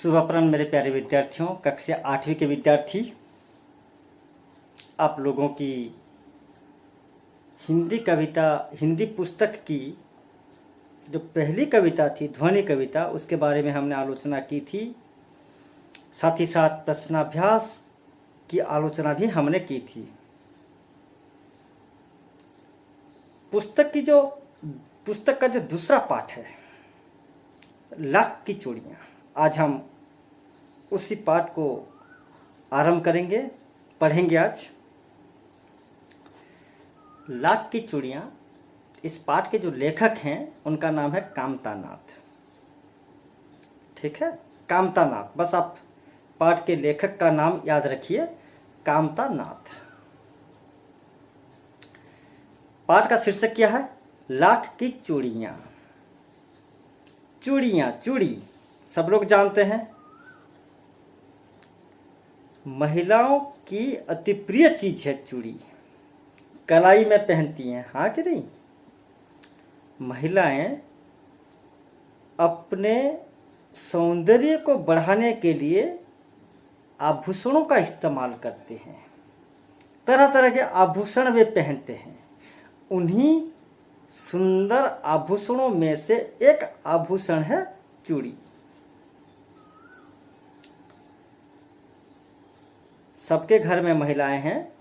शुभ अपराह्न मेरे प्यारे विद्यार्थियों, कक्षा 8वीं के विद्यार्थी। आप लोगों की हिंदी पुस्तक की जो पहली कविता थी, ध्वनि कविता, उसके बारे में हमने आलोचना की थी। साथ ही साथ प्रश्नाभ्यास की आलोचना भी हमने की थी। पुस्तक का जो दूसरा पाठ है, लाख की चूड़ियाँ, आज हम उसी पाठ को आरंभ करेंगे, पढ़ेंगे आज। लाख की चूड़ियाँ, इस पाठ के जो लेखक हैं उनका नाम है कामतानाथ। ठीक है, कामतानाथ। बस आप पाठ के लेखक का नाम याद रखिए, कामतानाथ। पाठ का शीर्षक क्या है? लाख की चूड़ियाँ। चूड़ियाँ, चूड़ी सब लोग जानते हैं, महिलाओं की अति प्रिय चीज है चूड़ी। कलाई में पहनती हैं, हाँ कि नहीं? महिलाएं अपने सौंदर्य को बढ़ाने के लिए आभूषणों का इस्तेमाल करते हैं। तरह तरह के आभूषण वे पहनते हैं। उन्हीं सुंदर आभूषणों में से एक आभूषण है चूड़ी। सबके घर में महिलाएं हैं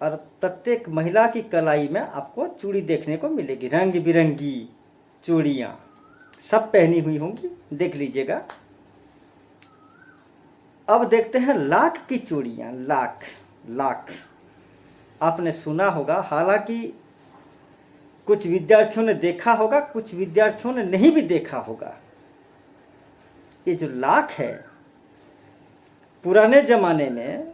और प्रत्येक महिला की कलाई में आपको चूड़ी देखने को मिलेगी। रंग बिरंगी चूड़ियां सब पहनी हुई होंगी, देख लीजिएगा। अब देखते हैं लाख की चूड़ियां। लाख लाख आपने सुना होगा, हालांकि कुछ विद्यार्थियों ने देखा होगा, कुछ विद्यार्थियों ने नहीं भी देखा होगा। ये जो लाख है, पुराने जमाने में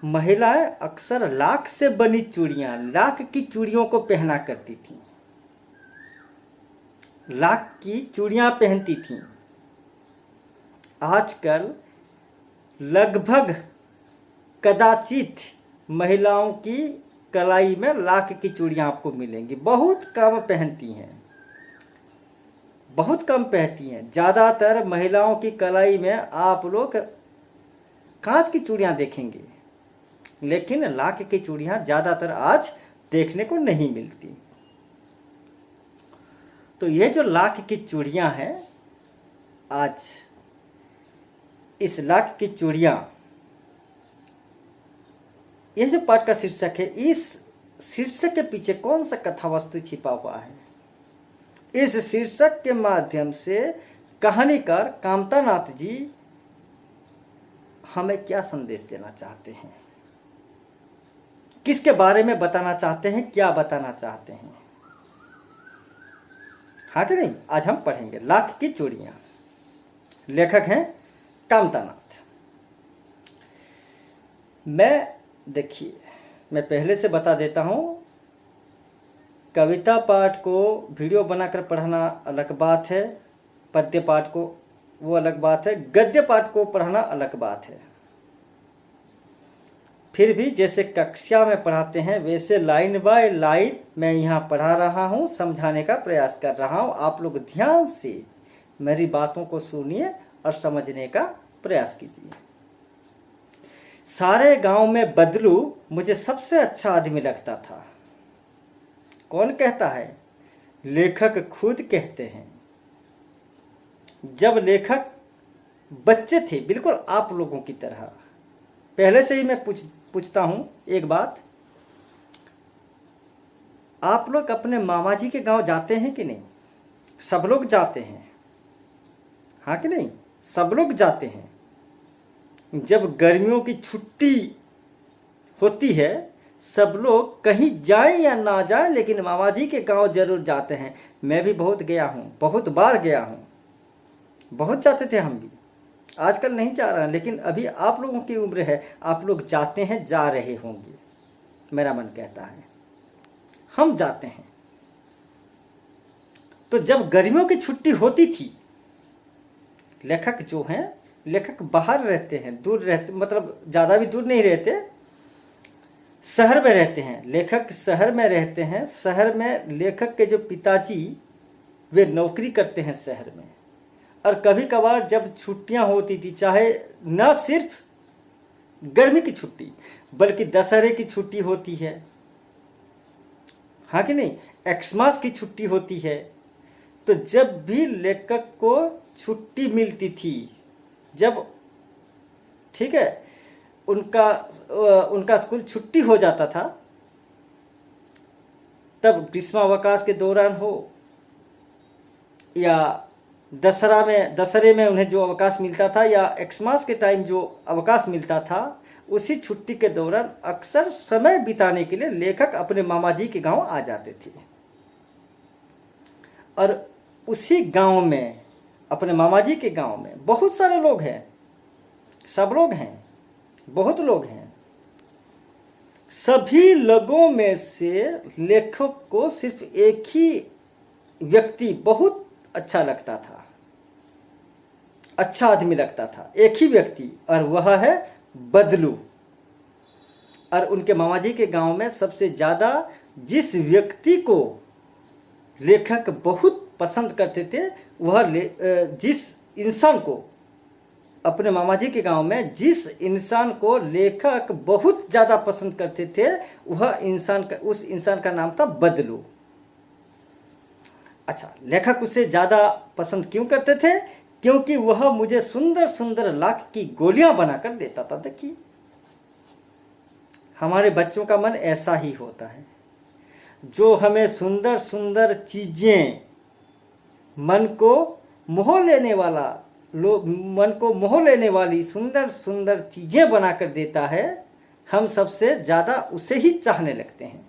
महिलाएं अक्सर लाख से बनी चूड़ियां, लाख की चूड़ियों को पहना करती थीं। लाख की चूड़ियां पहनती थीं। आजकल लगभग कदाचित महिलाओं की कलाई में लाख की चूड़ियां आपको मिलेंगी। बहुत कम पहनती हैं, बहुत कम पहनती हैं। ज्यादातर महिलाओं की कलाई में आप लोग कांच की चूड़ियां देखेंगे, लेकिन लाख की चूड़ियां ज्यादातर आज देखने को नहीं मिलती। तो ये जो लाख की चूड़ियां हैं, आज इस लाख की चूड़ियां, यह जो पाठ का शीर्षक है, इस शीर्षक के पीछे कौन सा कथा वस्तु छिपा हुआ है? इस शीर्षक के माध्यम से कहानीकार कामतानाथ जी हमें क्या संदेश देना चाहते हैं, किसके बारे में बताना चाहते हैं, क्या बताना चाहते हैं? हाँ कि नहीं? आज हम पढ़ेंगे लाख की चूड़ियां। लेखक हैं कामतानाथ। देखिए, मैं पहले से बता देता हूं, कविता पाठ को वीडियो बनाकर पढ़ाना अलग बात है, पद्य पाठ को वो अलग बात है, गद्य पाठ को पढ़ाना अलग बात है। फिर भी जैसे कक्षा में पढ़ाते हैं वैसे लाइन बाय लाइन मैं यहाँ पढ़ा रहा हूँ, समझाने का प्रयास कर रहा हूँ। आप लोग ध्यान से मेरी बातों को सुनिए और समझने का प्रयास कीजिए। सारे गांव में बदलू मुझे सबसे अच्छा आदमी लगता था। कौन कहता है? लेखक खुद कहते हैं। जब लेखक बच्चे थे, बिल्कुल आप लोगों की तरह। पहले से ही मैं पूछता हूं एक बात, आप लोग अपने मामा जी के गांव जाते हैं कि नहीं? सब लोग जाते हैं, हाँ कि नहीं? सब लोग जाते हैं। जब गर्मियों की छुट्टी होती है, सब लोग कहीं जाए या ना जाए, लेकिन मामा जी के गांव जरूर जाते हैं। मैं भी बहुत गया हूं, बहुत बार गया हूं, बहुत जाते थे हम भी। आजकल नहीं जा रहा, लेकिन अभी आप लोगों की उम्र है, आप लोग जाते हैं, जा रहे होंगे, मेरा मन कहता है। हम जाते हैं। तो जब गर्मियों की छुट्टी होती थी, लेखक जो हैं, लेखक बाहर रहते हैं, दूर रहते, मतलब ज्यादा भी दूर नहीं रहते, शहर में रहते हैं। लेखक शहर में रहते हैं। शहर में लेखक के जो पिताजी, वे नौकरी करते हैं शहर में। और कभी कभार जब छुट्टियां होती थी, चाहे न सिर्फ गर्मी की छुट्टी बल्कि दशहरे की छुट्टी होती है, हाँ कि नहीं, एक्समास की छुट्टी होती है, तो जब भी लेखक को छुट्टी मिलती थी, जब ठीक है उनका स्कूल छुट्टी हो जाता था, तब ग्रीष्मावकाश के दौरान हो या दशहरे में उन्हें जो अवकाश मिलता था या एक्समास के टाइम जो अवकाश मिलता था, उसी छुट्टी के दौरान अक्सर समय बिताने के लिए लेखक अपने मामा जी के गांव आ जाते थे। और उसी गांव में, अपने मामा जी के गांव में बहुत सारे लोग हैं, सब लोग हैं, बहुत लोग हैं। सभी लोगों में से लेखक को सिर्फ एक ही व्यक्ति बहुत अच्छा लगता था, अच्छा आदमी लगता था, एक ही व्यक्ति, और वह है बदलू। और उनके मामा जी के गांव में सबसे ज्यादा जिस व्यक्ति को लेखक बहुत पसंद करते थे, वह जिस इंसान को, अपने मामा जी के गांव में जिस इंसान को लेखक बहुत ज्यादा पसंद करते थे, उस इंसान का नाम था बदलू। अच्छा, लेखक उसे ज्यादा पसंद क्यों करते थे? क्योंकि वह मुझे सुंदर सुंदर लाख की गोलियां बनाकर देता था। देखिए, हमारे बच्चों का मन ऐसा ही होता है, जो हमें सुंदर सुंदर चीजें, मन को मोह लेने वाली सुंदर सुंदर चीजें बनाकर देता है, हम सबसे ज्यादा उसे ही चाहने लगते हैं।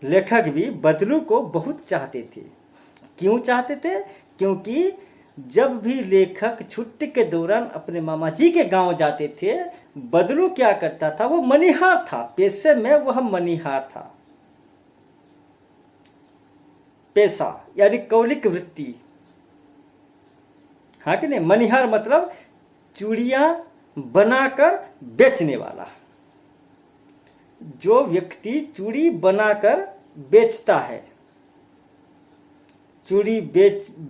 लेखक भी बदलू को बहुत चाहते थे। क्यों चाहते थे? क्योंकि जब भी लेखक छुट्टी के दौरान अपने मामा जी के गांव जाते थे, बदलू क्या करता था? वो मनीहार था, पेशे में वह मनीहार था। पेशा यानी कौलिक वृत्ति, हाँ कि नहीं? मनीहार मतलब चूड़ियां बनाकर बेचने वाला। जो व्यक्ति चूड़ी बनाकर बेचता है, चूड़ी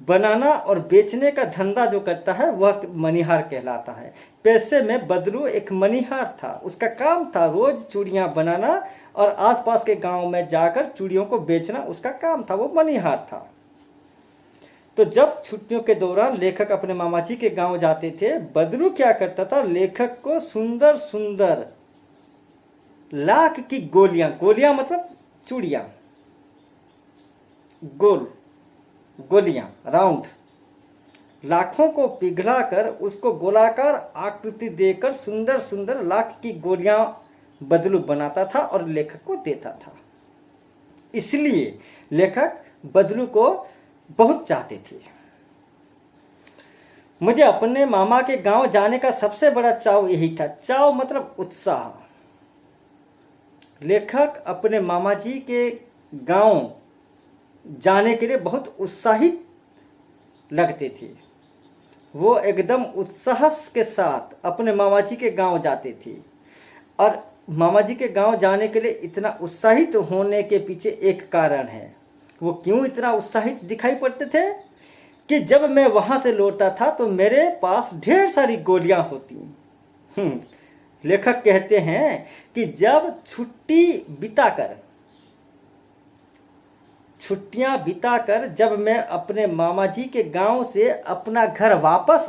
बनाना और बेचने का धंधा जो करता है, वह मनीहार कहलाता है। पैसे में बदलू एक मनीहार था। उसका काम था रोज चूड़ियां बनाना और आसपास के गांव में जाकर चूड़ियों को बेचना, उसका काम था। वो मनीहार था। तो जब छुट्टियों के दौरान लेखक अपने मामा जी के गांव जाते थे, बदलू क्या करता था? लेखक को सुंदर सुंदर लाख की गोलियां मतलब चूड़ियां, गोलियां राउंड, लाखों को पिघलाकर उसको गोलाकार आकृति देकर सुंदर सुंदर लाख की गोलियां बदलू बनाता था और लेखक को देता था। इसलिए लेखक बदलू को बहुत चाहते थे। मुझे अपने मामा के गांव जाने का सबसे बड़ा चाव यही था। चाव मतलब उत्साह। लेखक अपने मामा जी के गांव जाने के लिए बहुत उत्साहित लगते थे। वो एकदम उत्साह के साथ अपने मामा जी के गांव जाते थे। और मामा जी के गांव जाने के लिए इतना उत्साहित होने के पीछे एक कारण है। वो क्यों इतना उत्साहित दिखाई पड़ते थे? कि जब मैं वहां से लौटता था तो मेरे पास ढेर सारी गोलियां होती। लेखक कहते हैं कि जब छुट्टियां बिताकर जब मैं अपने मामा जी के गांव से अपना घर वापस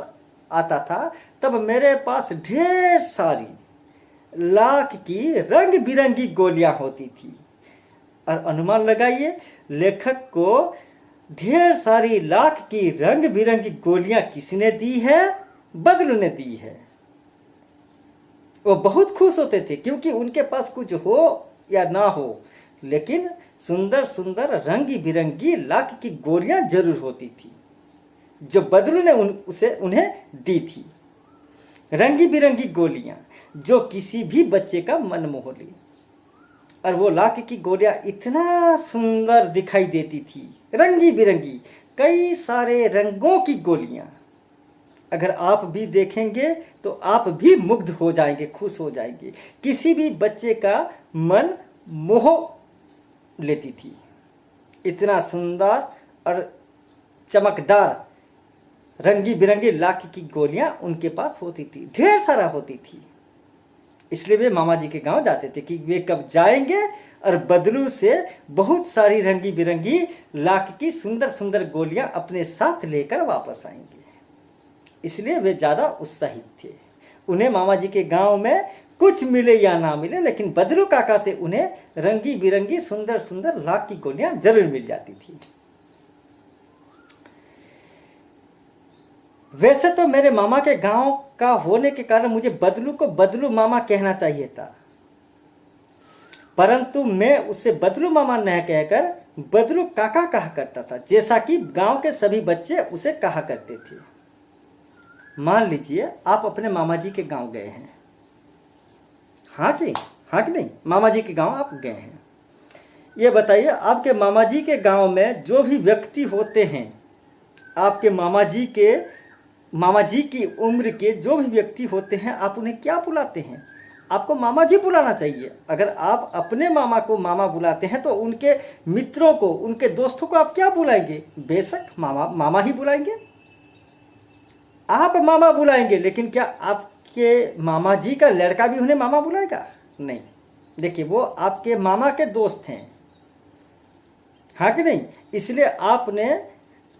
आता था, तब मेरे पास ढेर सारी लाख की रंग बिरंगी गोलियां होती थी। और अनुमान लगाइए, लेखक को ढेर सारी लाख की रंग बिरंगी गोलियां किसने दी है? बदलू ने दी है। वो बहुत खुश होते थे, क्योंकि उनके पास कुछ हो या ना हो, लेकिन सुंदर सुंदर रंगी बिरंगी लाख की गोलियां जरूर होती थी, जो बदलू ने उन्हें दी थी। रंगी बिरंगी गोलियां जो किसी भी बच्चे का मन मोह ली। और वो लाख की गोलियां इतना सुंदर दिखाई देती थी, रंगी बिरंगी, कई सारे रंगों की गोलियां। अगर आप भी देखेंगे तो आप भी मुग्ध हो जाएंगे, खुश हो जाएंगे। किसी भी बच्चे का मन मोह लेती थी। इतना सुंदर और चमकदार रंगी बिरंगी लाख की गोलियां उनके पास होती थी, ढेर सारा होती थी। इसलिए वे मामा जी के गांव जाते थे कि वे कब जाएंगे और बदलू से बहुत सारी रंगी बिरंगी लाख की सुंदर सुंदर गोलियां अपने साथ लेकर वापस आएंगे। इसलिए वे ज्यादा उत्साहित थे। उन्हें मामा जी के गांव में कुछ मिले या ना मिले, लेकिन बदलू काका से उन्हें रंगी बिरंगी सुंदर सुंदर लाख की गोलियां जरूर मिल जाती थी। वैसे तो मेरे मामा के गांव का होने के कारण मुझे बदलू को बदलू मामा कहना चाहिए था, परंतु मैं उसे बदलू मामा न कहकर बदलू काका कहा करता था, जैसा कि गांव के सभी बच्चे उसे कहा करते थे। मान लीजिए आप अपने मामा जी के गांव गए हैं, हाँ कि नहीं, मामा जी के गांव आप गए हैं। ये बताइए, आपके मामा जी के गांव में जो भी व्यक्ति होते हैं, आपके मामा जी की उम्र के जो भी व्यक्ति होते हैं, आप उन्हें क्या बुलाते हैं? आपको मामा जी बुलाना चाहिए। अगर आप अपने मामा को मामा बुलाते हैं तो उनके मित्रों को, उनके दोस्तों को आप क्या बुलाएंगे? बेशक मामा ही बुलाएंगे, आप मामा बुलाएंगे, लेकिन क्या आपके मामा जी का लड़का भी उन्हें मामा बुलाएगा? नहीं। देखिए, वो आपके मामा के दोस्त हैं, हाँ कि नहीं? इसलिए आपने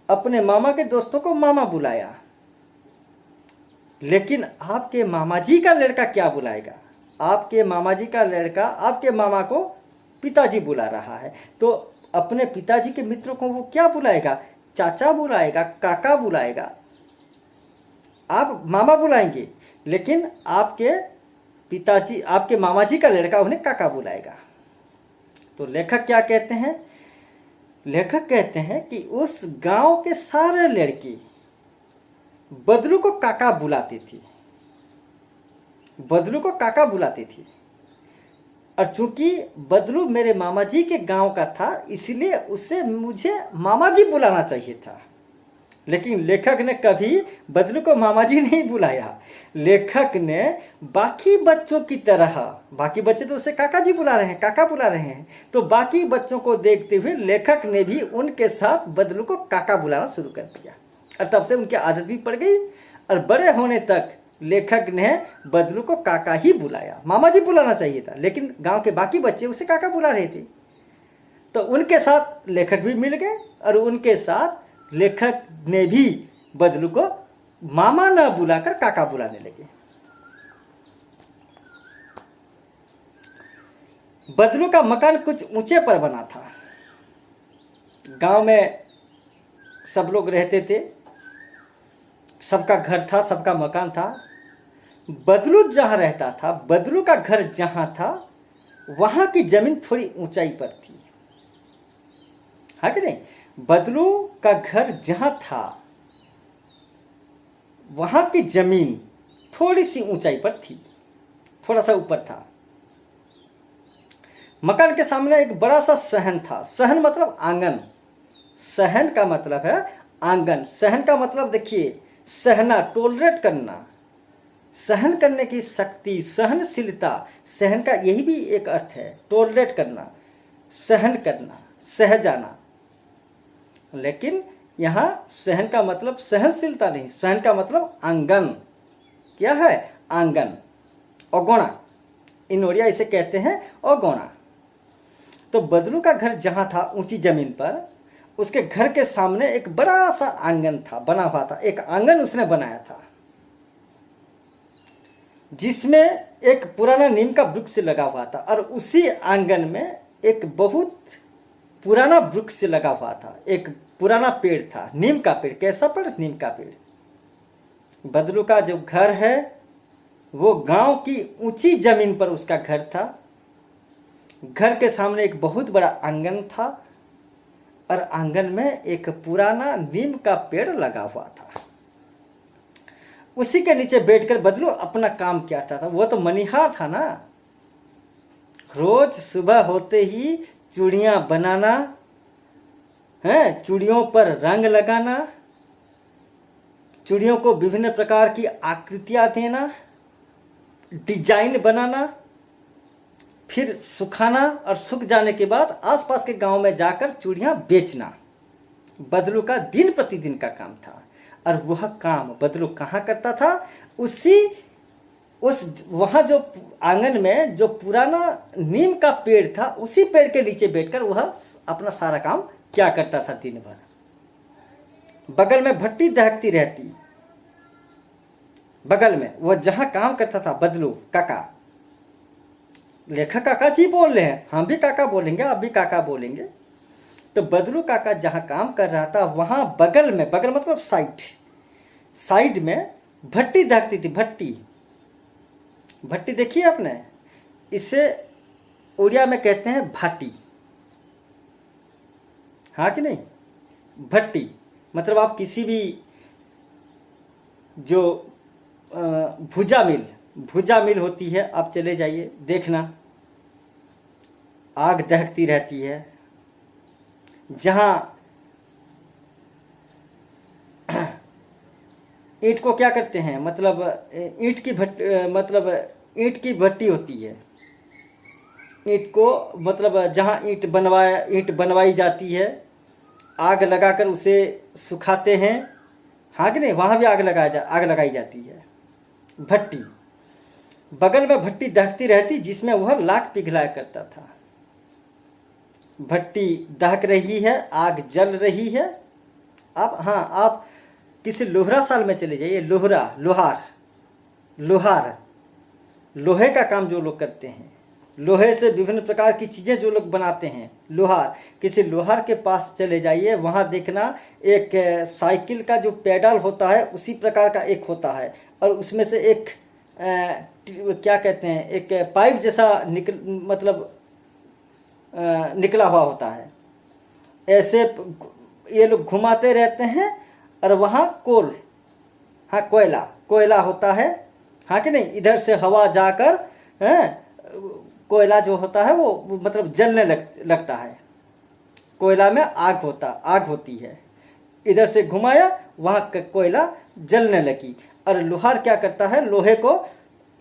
अपने मामा के दोस्तों को मामा बुलाया, लेकिन आपके मामा जी का लड़का क्या बुलाएगा? आपके मामा जी का लड़का आपके मामा को पिताजी बुला रहा है, तो अपने पिताजी के मित्रों को वो क्या बुलाएगा? चाचा बुलाएगा, काका बुलाएगा। आप मामा बुलाएंगे, लेकिन आपके मामा जी का लड़का उन्हें काका बुलाएगा। तो लेखक क्या कहते हैं? लेखक कहते हैं कि उस गांव के सारे लड़की बदलू को काका बुलाती थी, बदलू को काका बुलाती थी। और चूंकि बदलू मेरे मामा जी के गांव का था, इसलिए उसे मुझे मामा जी बुलाना चाहिए था। लेकिन लेखक ने कभी बदलू को मामा जी नहीं बुलाया। लेखक ने बाकी बच्चों की तरह, बाकी बच्चे तो उसे काका जी बुला रहे हैं, काका बुला रहे हैं, तो बाकी बच्चों को देखते हुए लेखक ने भी उनके साथ बदलू को काका बुलाना शुरू कर दिया। और तब से उनकी आदत भी पड़ गई, और बड़े होने तक लेखक ने बदलू को काका ही बुलाया। मामा जी बुलाना चाहिए था, लेकिन गांव के बाकी बच्चे उसे काका बुला रहे थे, तो उनके साथ लेखक भी मिल गए, और उनके साथ लेखक ने भी बदलू को मामा न बुलाकर काका बुलाने लगे। बदलू का मकान कुछ ऊंचे पर बना था। गांव में सब लोग रहते थे, सबका घर था, सबका मकान था। बदलू जहां रहता था, बदलू का घर जहां था, वहां की जमीन थोड़ी ऊंचाई पर थी, हाँ कि नहीं? बदलू का घर जहां था, वहां की जमीन थोड़ी सी ऊंचाई पर थी, थोड़ा सा ऊपर था। मकान के सामने एक बड़ा सा सहन था। सहन मतलब आंगन, सहन का मतलब है आंगन। सहन का मतलब देखिए, सहना, टोलरेट करना, सहन करने की शक्ति, सहनशीलता, सहन का यही भी एक अर्थ है, टोलरेट करना, सहन करना, सह जाना। लेकिन यहां सहन का मतलब सहनशीलता नहीं, सहन का मतलब आंगन। क्या है? आंगन, औगोणा। इन ओडिया इसे कहते हैं औगोणा। तो बदलू का घर जहां था ऊंची जमीन पर, उसके घर के सामने एक बड़ा सा आंगन था, बना हुआ था। एक आंगन उसने बनाया था, जिसमें एक पुराना नीम का वृक्ष लगा हुआ था, और उसी आंगन में एक बहुत पुराना वृक्ष लगा हुआ था, एक पुराना पेड़ था, नीम का पेड़। कैसा पेड़? नीम का पेड़। बदलू का जो घर है वो गांव की ऊंची जमीन पर उसका घर था। घर के सामने एक बहुत बड़ा आंगन था, और आंगन में एक पुराना नीम का पेड़ लगा हुआ था। उसी के नीचे बैठकर बदलू अपना काम करता था। वो तो मनिहार था ना। रोज सुबह होते ही चूड़ियां बनाना है, चूड़ियों पर रंग लगाना, चूड़ियों को विभिन्न प्रकार की आकृतियां देना, डिजाइन बनाना, फिर सुखाना, और सूख जाने के बाद आसपास के गांव में जाकर चूड़ियां बेचना बदलू का दिन प्रतिदिन का काम था। और वह काम बदलू कहाँ करता था, उस वहाँ जो आंगन में जो पुराना नीम का पेड़ था, उसी पेड़ के नीचे बैठकर वह अपना सारा काम क्या करता था दिन भर। बगल में भट्टी दहकती रहती, बगल में वह जहाँ काम करता था बदलू काका, लेखक काका जी बोल रहे हैं, हम भी काका बोलेंगे, आप भी काका बोलेंगे। तो बदलू काका जहाँ काम कर रहा था वहाँ बगल में, बगल मतलब साइड में भट्टी दहकती थी। भट्टी देखिए आपने, इसे उड़िया में कहते हैं भाटी, हाँ कि नहीं। भट्टी मतलब आप किसी भी जो भुजा मिल होती है, आप चले जाइए देखना, आग दहकती रहती है। जहां ईंट को क्या करते हैं, मतलब ईंट की भट्टी होती है। ईंट को मतलब जहां ईंट बनवाई जाती है, आग लगाकर उसे सुखाते हैं, हाँ कि नहीं, वहां भी आग लगाई जाती है। भट्टी, बगल में भट्टी दहकती रहती जिसमें वह लाख पिघलाया करता था। भट्टी दहक रही है, आग जल रही है। आप किसी लोहरा साल में चले जाइए, लोहार लोहे का काम जो लोग करते हैं, लोहे से विभिन्न प्रकार की चीजें जो लोग बनाते हैं, लोहार, किसी लोहार के पास चले जाइए, वहां देखना एक साइकिल का जो पेडल होता है उसी प्रकार का एक होता है, और उसमें से एक क्या कहते हैं, एक पाइप जैसा निकला हुआ होता है। ऐसे ये लोग घुमाते रहते हैं, और वहाँ कोयला होता है, हाँ कि नहीं। इधर से हवा जाकर कोयला जो होता है वो मतलब जलने लगता है। कोयला में आग होती है, इधर से घुमाया, वहाँ कोयला जलने लगी। और लोहार क्या करता है, लोहे को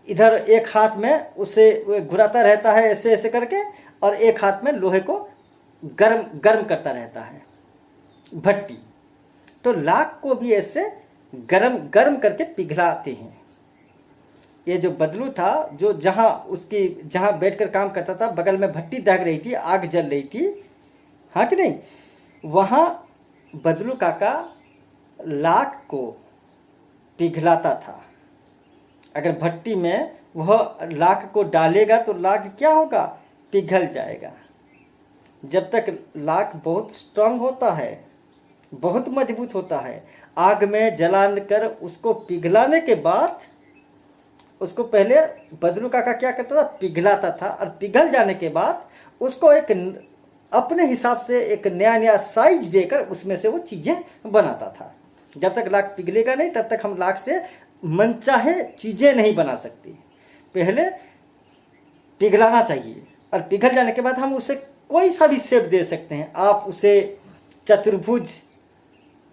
इधर एक हाथ में उसे घुराता रहता है ऐसे ऐसे करके, और एक हाथ में लोहे को गर्म करता रहता है। भट्टी तो लाख को भी ऐसे गर्म करके पिघलाते हैं। ये जो बदलू था, जो जहां बैठकर काम करता था, बगल में भट्टी दहक रही थी, आग जल रही थी, हाँ कि नहीं, वहां बदलू काका लाख को पिघलाता था। अगर भट्टी में वह लाख को डालेगा तो लाख क्या होगा, पिघल जाएगा। जब तक लाख बहुत स्ट्रांग होता है, बहुत मजबूत होता है, आग में जलाकर उसको पिघलाने के बाद, उसको पहले बदलू काका क्या करता था, पिघलाता था, और पिघल जाने के बाद उसको एक अपने हिसाब से एक नया साइज देकर उसमें से वो चीजें बनाता था। जब तक लाख पिघलेगा नहीं तब तक हम लाख से मनचाहे चीजें नहीं बना सकते। पहले पिघलाना चाहिए, और पिघल जाने के बाद हम उसे कोई सा भी शेप दे सकते हैं। आप उसे चतुर्भुज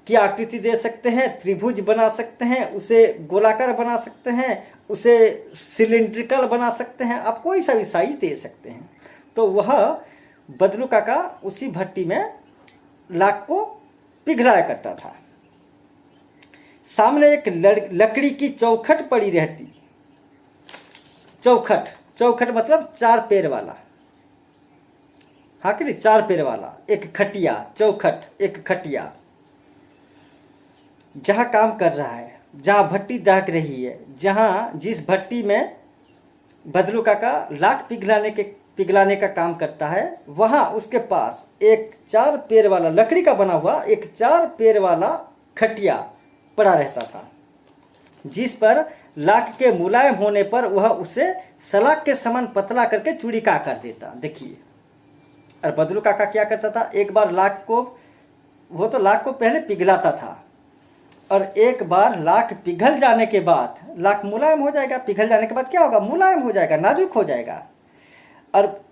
की आकृति दे सकते हैं, त्रिभुज बना सकते हैं, उसे गोलाकार बना सकते हैं, उसे सिलिंड्रिकल बना सकते हैं, आप कोई सा भी साइज दे सकते हैं। तो वह बदलू काका उसी भट्टी में लाख को पिघलाया करता था। सामने एक लकड़ी की चौखट पड़ी रहती। चौखट मतलब 4 पैर वाला, हाँ कि नहीं, 4 पैर वाला एक खटिया, चौखट एक खटिया। जहां काम कर रहा है, जहां भट्टी दहक रही है, जिस भट्टी में बदलू काका लाख पिघलाने का काम करता है, वहां उसके पास एक 4 पैर वाला लकड़ी का बना हुआ एक 4 पैर वाला खटिया पड़ा रहता था, जिस पर लाख के मुलायम होने पर वह उसे सलाख के समान पतला करके चूड़ी का आकार देता। देखिए, और बदलू काका क्या करता था, एक बार लाख को पहले पिघलाता था, और एक बार लाख पिघल जाने के बाद लाख मुलायम हो जाएगा। पिघल जाने के बाद क्या होगा, मुलायम हो जाएगा, नाजुक हो जाएगा। और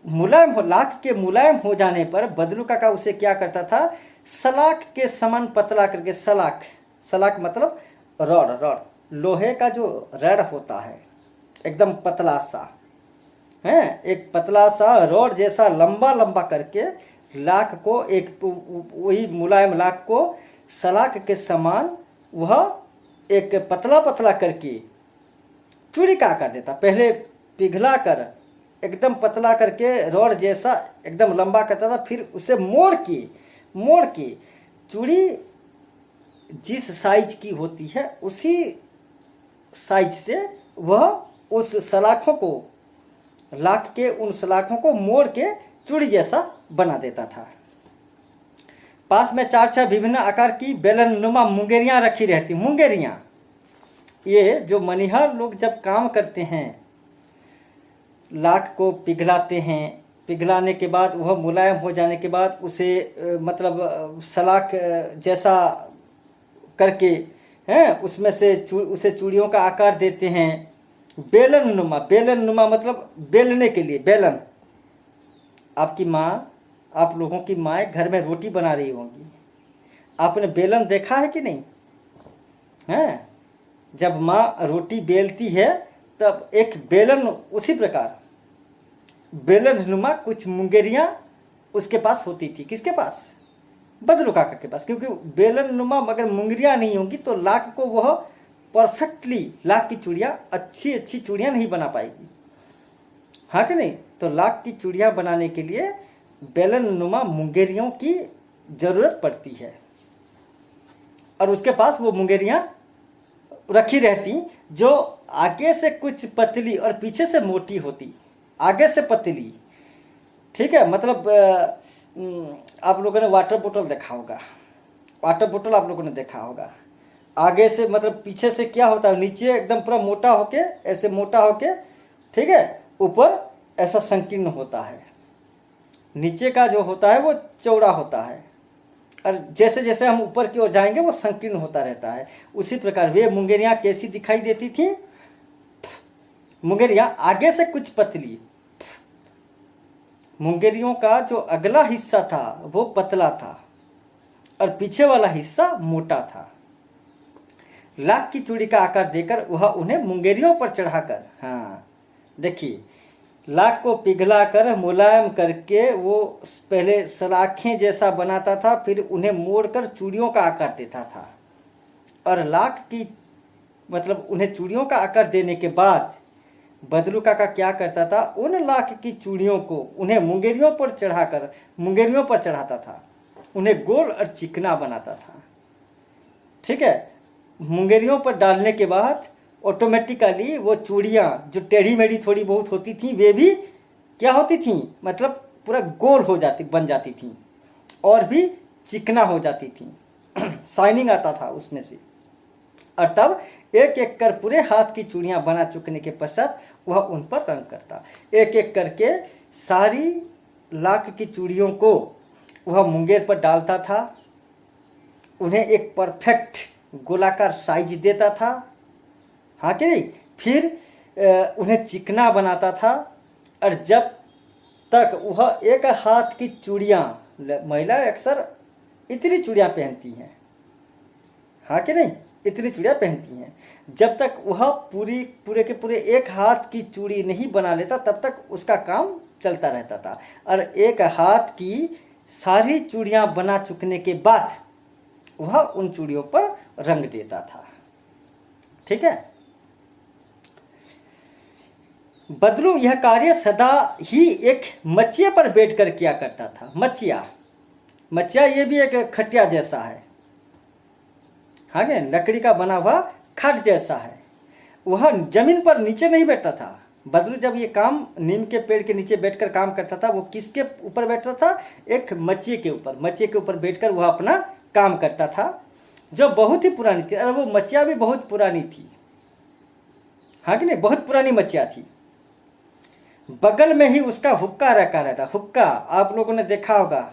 लाख के मुलायम हो जाने पर बदलू काका उसे क्या करता था, सलाख के समान पतला करके, सलाख मतलब रॉड, लोहे का जो रॉड होता है, एकदम पतला सा है, एक पतला सा रॉड जैसा लंबा करके लाख को, एक वही मुलायम लाख को सलाख के समान वह एक पतला पतला करके चूड़ी का आकार देता। पहले पिघला कर एकदम पतला करके रॉड जैसा एकदम लंबा करता था, फिर उसे मोड़ के चूड़ी जिस साइज की होती है उसी साइज से वह उस सलाखों को लाख के उन सलाखों को मोड़ के चूड़ी जैसा बना देता था। पास में 4-6 विभिन्न आकार की बेलन नुमा मुंगेरियां रखी रहती। मुंगेरियां, ये जो मनिहार लोग जब काम करते हैं, लाख को पिघलाते हैं, पिघलाने के बाद वह मुलायम हो जाने के बाद उसे मतलब सलाख जैसा करके हैं उसमें से उसे चूड़ियों का आकार देते हैं। बेलन नुमा मतलब बेलने के लिए। बेलन, आपकी माँ, आप लोगों की माएँ घर में रोटी बना रही होंगी, आपने बेलन देखा है कि नहीं? हैं, जब माँ रोटी बेलती है तब एक बेलन, उसी प्रकार बेलन नुमा कुछ मुंगेरियां उसके पास होती थी। किसके पास? बदलू काका के पास। क्योंकि बेलन नुमा मगर मुंगेरियां नहीं होंगी तो लाख को वह परफेक्टली, लाख की चूड़ियां अच्छी चूड़ियां नहीं बना पाएगी, हाँ कि नहीं? तो लाख की चूड़ियां बनाने के लिए बेलन नुमा मुंगेरियों की जरूरत पड़ती है, और उसके पास वो मुंगेरियां रखी रहती जो आगे से कुछ पतली और पीछे से मोटी होती। आगे से पतली, ठीक है, मतलब आप लोगों ने वाटर बोतल देखा होगा, वाटर बोतल आप लोगों ने देखा होगा। आगे से मतलब पीछे से क्या होता है, नीचे एकदम पूरा मोटा होके, ऐसे मोटा होके, ठीक है, ऊपर ऐसा संकीर्ण होता है। नीचे का जो होता है वो चौड़ा होता है, और जैसे जैसे हम ऊपर की ओर जाएंगे वो संकीर्ण होता रहता है। उसी प्रकार वे मुंगेरियां कैसी दिखाई देती थी? मुंगेरियां आगे से कुछ पतली, मुंगेरियों का जो अगला हिस्सा था वो पतला था और पीछे वाला हिस्सा मोटा था। लाख की चूड़ी का आकार देकर वह उन्हें मुंगेरियों पर चढ़ाकर, हाँ देखिए, लाख को पिघला कर मुलायम करके वो पहले सलाखें जैसा बनाता था, फिर उन्हें मोड़कर चूड़ियों का आकार देता था। और लाख की मतलब उन्हें चूड़ियों का आकार देने के बाद बदलू काका क्या करता था, उन लाख की चूड़ियों को उन्हें मुंगेरियों पर चढ़ाता था, उन्हें गोल और चिकना बनाता था। ठीक है, मुंगेरियों पर डालने के बाद ऑटोमेटिकली वो चूड़ियाँ जो टेढ़ी मेढ़ी थोड़ी बहुत होती थी वे भी क्या होती थी, मतलब पूरा गोल बन जाती थी और भी चिकना हो जाती थी। शाइनिंग आता था उसमें से। और तब एक एक कर पूरे हाथ की चूड़ियाँ बना चुकने के पश्चात वह उन पर रंग करता। एक एक करके सारी लाख की चूड़ियों को वह मुंगेर पर डालता था, उन्हें एक परफेक्ट गोलाकार साइज देता था, हाँ कि नहीं, फिर उन्हें चिकना बनाता था। और जब तक वह एक हाथ की चूड़ियाँ, महिला अक्सर इतनी चूड़ियाँ पहनती हैं, हाँ कि नहीं, इतनी चूड़ियाँ पहनती हैं, जब तक वह पूरे के पूरे एक हाथ की चूड़ी नहीं बना लेता तब तक उसका काम चलता रहता था। और एक हाथ की सारी चूड़ियाँ बना चुकने के बाद वह उन चूड़ियों पर रंग देता था। ठीक है, बदलू यह कार्य सदा ही एक मचिया पर बैठकर किया करता था। मचिया ये भी एक खटिया जैसा है, हाँ, लकड़ी का बना हुआ खाट जैसा है। वह जमीन पर नीचे नहीं बैठता था। बदलू जब ये काम नीम के पेड़ के नीचे बैठकर काम करता था, वो किसके ऊपर बैठता था, एक मचिए के ऊपर बैठकर वह अपना काम करता था, जो बहुत ही पुरानी थी। और वो मचिया भी बहुत पुरानी थी, हाँ कि नहीं, बहुत पुरानी मचिया थी। बगल में ही उसका हुक्का रखा रहता। हुक्का आप लोगों ने देखा होगा,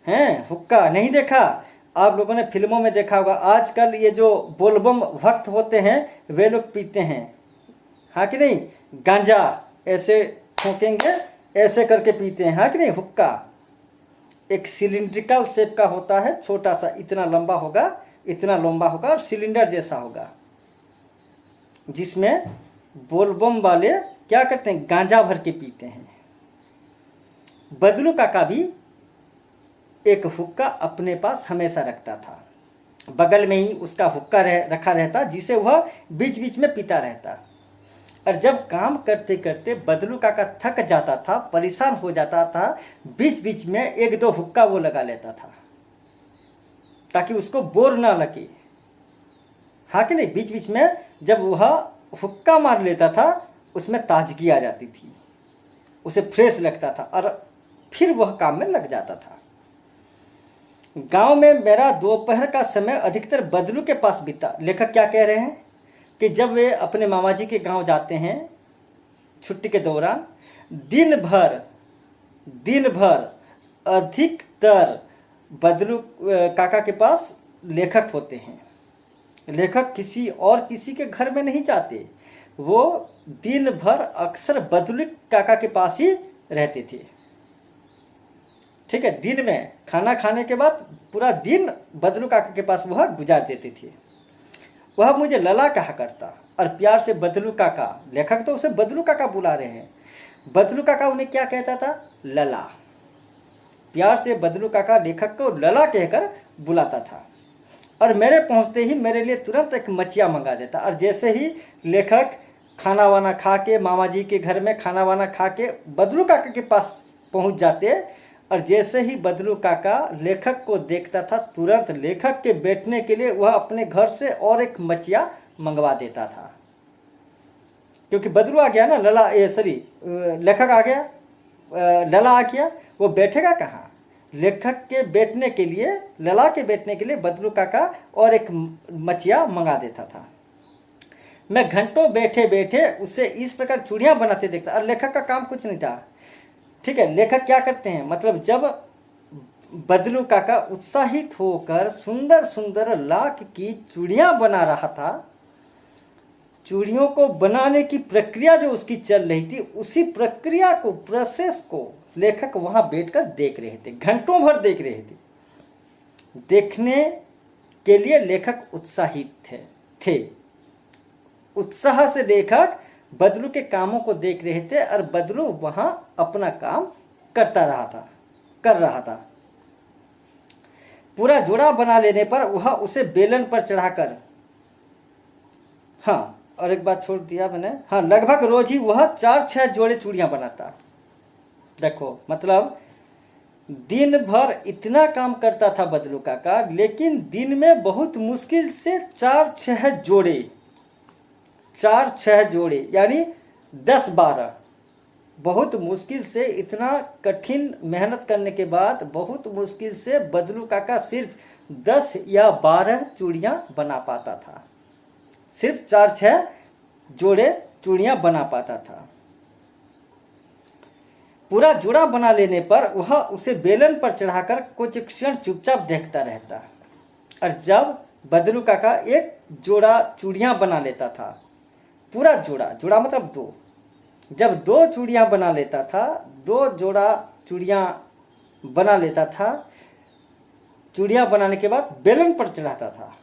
हैं, हुक्का नहीं देखा, आप लोगों ने फिल्मों में देखा होगा। आजकल ये जो बोलबम भक्त होते हैं वे लोग पीते हैं, हाँ कि नहीं, गांजा ऐसे ठोकेंगे, ऐसे करके पीते हैं, हाँ कि नहीं। हुक्का एक सिलिंड्रिकल शेप का होता है, छोटा सा, इतना लंबा होगा और सिलेंडर जैसा होगा, जिसमें बोलबम वाले क्या करते हैं, गांजा भर के पीते हैं। बदलू काका भी एक हुक्का अपने पास हमेशा रखता था। बगल में ही उसका हुक्का रखा रहता, जिसे वह बीच बीच में पीता रहता। और जब काम करते करते बदलू काका थक जाता था, परेशान हो जाता था, बीच बीच में एक दो हुक्का वो लगा लेता था ताकि उसको बोर ना लगे। हाँ कि नहीं? बीच बीच में जब वह हुक्का मार लेता था उसमें ताजगी आ जाती थी, उसे फ्रेश लगता था और फिर वह काम में लग जाता था। गांव में मेरा दोपहर का समय अधिकतर बदलू के पास बीता। लेखक क्या कह रहे हैं कि जब वे अपने मामा जी के गांव जाते हैं छुट्टी के दौरान, दिन भर अधिकतर बदलू काका के पास लेखक होते हैं। लेखक किसी के घर में नहीं जाते, वो दिन भर अक्सर बदलू काका के पास ही रहते थे। ठीक है, दिन में खाना खाने के बाद पूरा दिन बदलू काका के पास वह गुजार देते थे। वह मुझे लला कहा करता और प्यार से बदलू काका, लेखक तो उसे बदलू काका बुला रहे हैं, बदलू काका उन्हें क्या कहता था? लला। प्यार से बदलू काका लेखक को लला कहकर बुलाता था और मेरे पहुंचते ही मेरे लिए तुरंत एक मचिया मंगा देता। और जैसे ही लेखक खाना वाना खा के, मामा जी के घर में खाना वाना खा के बदलू काका के पास पहुंच जाते, और जैसे ही बदलू काका लेखक को देखता था तुरंत लेखक के बैठने के लिए वह अपने घर से और एक मचिया मंगवा देता था। क्योंकि बदलू आ गया ना, लेखक आ गया, लला आ गया, वो बैठेगा कहाँ? लेखक के बैठने के लिए, लला के बैठने के लिए बदलू काका और एक मचिया मंगा देता था। मैं घंटों बैठे बैठे उसे इस प्रकार चूड़ियां बनाते देखता, और लेखक का काम कुछ नहीं था। ठीक है, लेखक क्या करते हैं, मतलब जब बदलू काका उत्साहित होकर सुंदर सुंदर लाख की चूड़ियां बना रहा था, चूड़ियों को बनाने की प्रक्रिया जो उसकी चल रही थी, उसी प्रक्रिया को, प्रोसेस को लेखक वहां बैठकर देख रहे थे, घंटों भर देख रहे थे। देखने के लिए लेखक उत्साहित थे। उत्साह से लेखक बदलू के कामों को देख रहे थे और बदलू वहां अपना काम कर रहा था। पूरा जोड़ा बना लेने पर वह उसे बेलन पर चढ़ाकर, हाँ और एक बात छोड़ दिया मैंने, हाँ लगभग रोज ही वह 4-6 जोड़े चूड़ियां बनाता। देखो मतलब दिन भर इतना काम करता था बदलू काका, लेकिन दिन में बहुत मुश्किल से 4-6 जोड़े यानी 10-12, बहुत मुश्किल से, इतना कठिन मेहनत करने के बाद बहुत मुश्किल से बदलू काका सिर्फ 10 या 12 चूड़ियां बना पाता था, सिर्फ 4-6 जोड़े चूड़ियां बना पाता था। पूरा जोड़ा बना लेने पर वह उसे बेलन पर चढ़ाकर कुछ क्षण चुपचाप देखता रहता। और जब बदलू काका एक जोड़ा चूड़ियां बना लेता था, पूरा जोड़ा मतलब 2, जब 2 चूड़ियां बना लेता था, 2 जोड़ा चूड़ियां बना लेता था, चूड़ियां बनाने के बाद बेलन पर चढ़ाता था।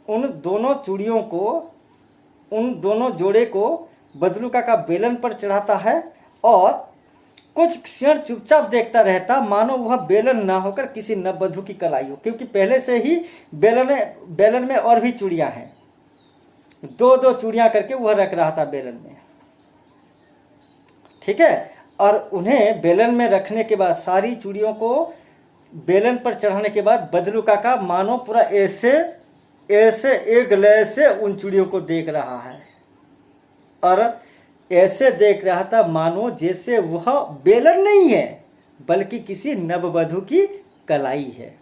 उन दोनों जोड़े को बदलू काका बेलन पर चढ़ाता है और कुछ क्षण चुपचाप देखता रहता, मानो वह बेलन ना होकर किसी नववधू की कलाई हो, क्योंकि पहले से ही बेलन में और भी चूड़ियां हैं, 2-2 चूड़ियां करके वह रख रहा था बेलन में। ठीक है, और उन्हें बेलन में रखने के बाद, सारी चूड़ियों को बेलन पर चढ़ाने के बाद बदलू काका मानो पूरा ऐसे एक लय से उन चूड़ियों को देख रहा है, और ऐसे देख रहा था मानो जैसे वह बेलन नहीं है बल्कि किसी नववधू की कलाई है।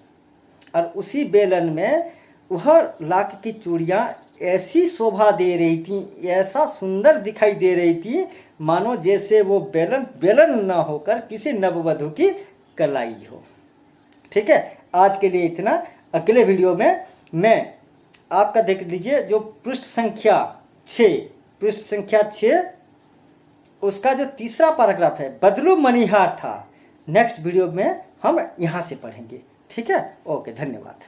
और उसी बेलन में वह लाख की चूड़ियां ऐसी शोभा दे रही थी, ऐसा सुंदर दिखाई दे रही थी, मानो जैसे वो बेलन ना होकर किसी नववधू की कलाई हो। ठीक है, आज के लिए इतना। अगले वीडियो में मैं आपका देख लीजिए जो पृष्ठ संख्या 6 उसका जो तीसरा पैराग्राफ है, बदलू मणिहार था, नेक्स्ट वीडियो में हम यहाँ से पढ़ेंगे। ठीक है, ओके, धन्यवाद।